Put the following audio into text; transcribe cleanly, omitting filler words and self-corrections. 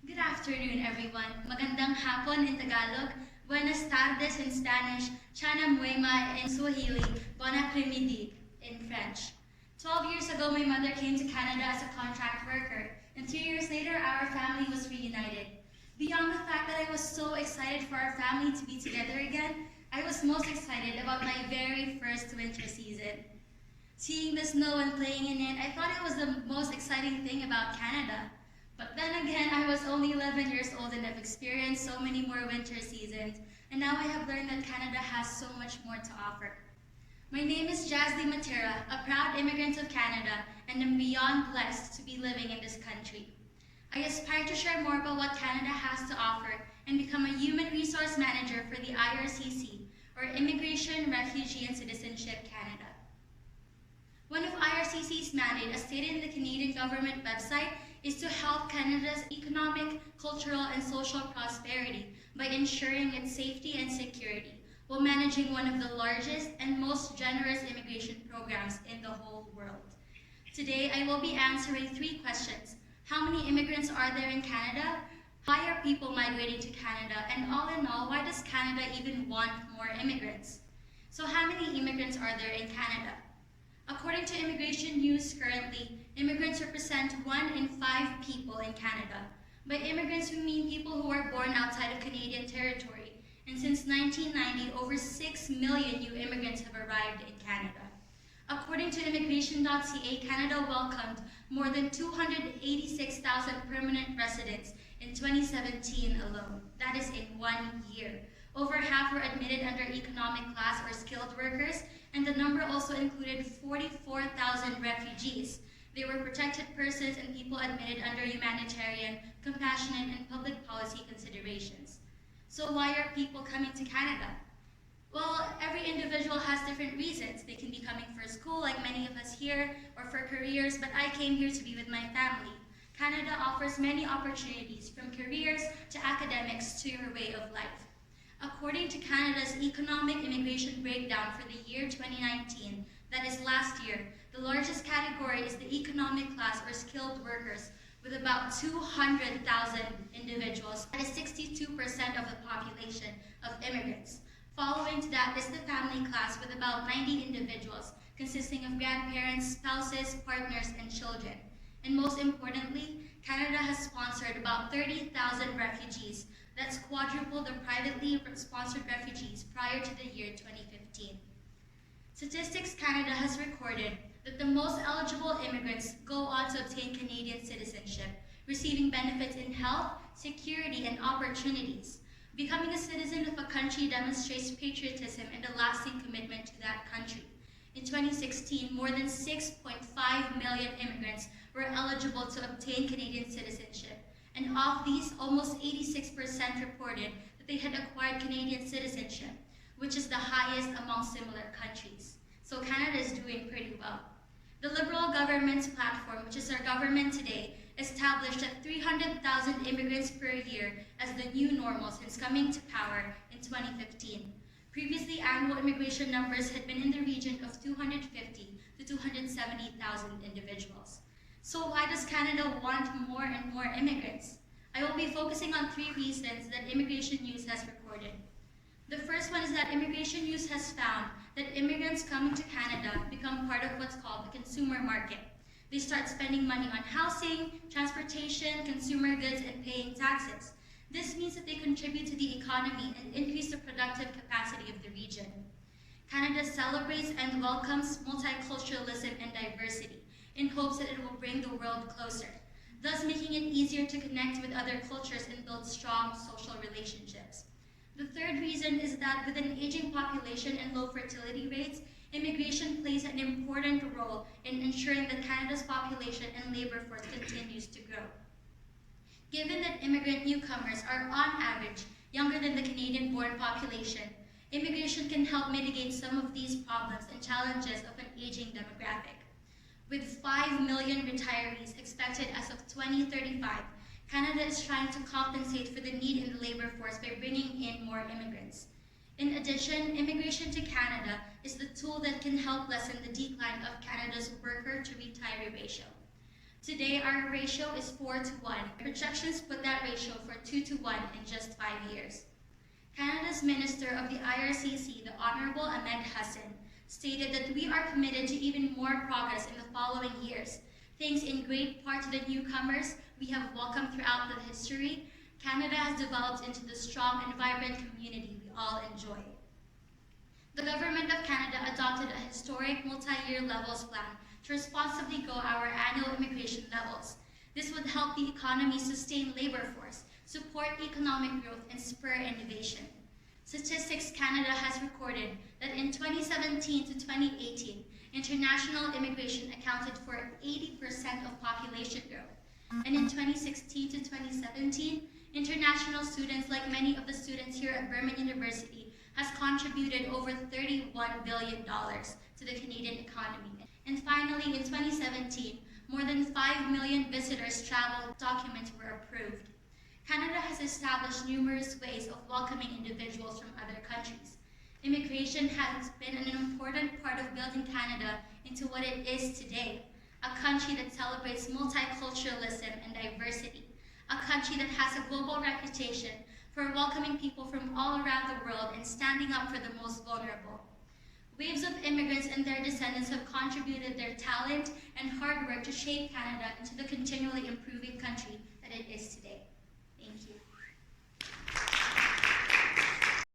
Good afternoon, everyone. Magandang hapon in Tagalog, buenas tardes in Spanish, Chana Muema in Swahili, Bon après-midi in French. 12 years ago, my mother came to Canada as a contract worker, and 2 years later, our family was reunited. Beyond the fact that I was so excited for our family to be together again, I was most excited about my very first winter season. Seeing the snow and playing in it, I thought it was the most exciting thing about Canada. But then again, I was only 11 years old and I've experienced so many more winter seasons, and now I have learned that Canada has so much more to offer. My name is Jazzlee Matira, a proud immigrant of Canada, and am beyond blessed to be living in this country. I aspire to share more about what Canada has to offer and become a human resource manager for the IRCC, or Immigration, Refugee and Citizenship Canada. One of IRCC's mandate, as stated in the Canadian government website, is to help Canada's economic, cultural, and social prosperity by ensuring its safety and security, while managing one of the largest and most generous immigration programs in the whole world. Today, I will be answering 3 questions. How many immigrants are there in Canada? Why are people migrating to Canada? And all in all, why does Canada even want more immigrants? So how many immigrants are there in Canada? According to Immigration News currently, immigrants represent 1 in 5 people in Canada. By immigrants, we mean people who are born outside of Canadian territory. And since 1990, over 6 million new immigrants have arrived in Canada. According to immigration.ca, Canada welcomed more than 286,000 permanent residents in 2017 alone. That is in 1 year. Over half were admitted under economic class or skilled workers, and the number also included 44,000 refugees. They were protected persons and people admitted under humanitarian, compassionate, and public policy considerations. So why are people coming to Canada? Well, every individual has different reasons. They can be coming for school, like many of us here, or for careers, but I came here to be with my family. Canada offers many opportunities, from careers to academics to your way of life. According to Canada's Economic Immigration Breakdown for the year 2019, that is last year, the largest category is the economic class or skilled workers, with about 200,000 individuals. That is 62% of the population of immigrants. Following to that is the family class with about 90 individuals, consisting of grandparents, spouses, partners, and children. And most importantly, Canada has sponsored about 30,000 refugees. That's quadruple the privately sponsored refugees prior to the year 2015. Statistics Canada has recorded that the most eligible immigrants go on to obtain Canadian citizenship, receiving benefits in health, security, and opportunities. Becoming a citizen of a country demonstrates patriotism and a lasting commitment to that country. In 2016, more than 6.5 million immigrants were eligible to obtain Canadian citizenship. And of these, almost 86% reported that they had acquired Canadian citizenship, which is the highest among similar countries. So Canada is doing pretty well. The Liberal government's platform, which is our government today, established that 300,000 immigrants per year as the new normal since coming to power in 2015. Previously, annual immigration numbers had been in the region of 250 to 270,000 individuals. So why does Canada want more and more immigrants? I will be focusing on 3 reasons that Immigration News has recorded. The first one is that Immigration News has found that immigrants coming to Canada become part of what's called the consumer market. They start spending money on housing, transportation, consumer goods, and paying taxes. This means that they contribute to the economy and increase the productive capacity of the region. Canada celebrates and welcomes multiculturalism and diversity, in hopes that it will bring the world closer, thus making it easier to connect with other cultures and build strong social relationships. The third reason is that with an aging population and low fertility rates, immigration plays an important role in ensuring that Canada's population and labor force continues to grow. Given that immigrant newcomers are on average younger than the Canadian-born population, immigration can help mitigate some of these problems and challenges of an aging demographic. With 5 million retirees expected as of 2035, Canada is trying to compensate for the need in the labor force by bringing in more immigrants. In addition, immigration to Canada is the tool that can help lessen the decline of Canada's worker-to-retiree ratio. Today, our ratio is 4-1. Projections put that ratio for 2-1 in just 5 years. Canada's Minister of the IRCC, the Honorable Ahmed Hassan, stated that we are committed to even more progress in the following years. Thanks in great part to the newcomers we have welcomed throughout the history, Canada has developed into the strong and vibrant community we all enjoy. The Government of Canada adopted a historic multi-year levels plan to responsibly grow our annual immigration levels. This would help the economy sustain labor force, support economic growth, and spur innovation. Statistics Canada has recorded that in 2017 to 2018, international immigration accounted for 80% of population growth. And in 2016 to 2017, international students, like many of the students here at Burman University, has contributed over $31 billion to the Canadian economy. And finally, in 2017, more than 5 million visitors' travel documents were approved. Canada has established numerous ways of welcoming individuals from other countries. Immigration has been an important part of building Canada into what it is today, a country that celebrates multiculturalism and diversity, a country that has a global reputation for welcoming people from all around the world and standing up for the most vulnerable. Waves of immigrants and their descendants have contributed their talent and hard work to shape Canada into the continually improving country that it is today. Thank you.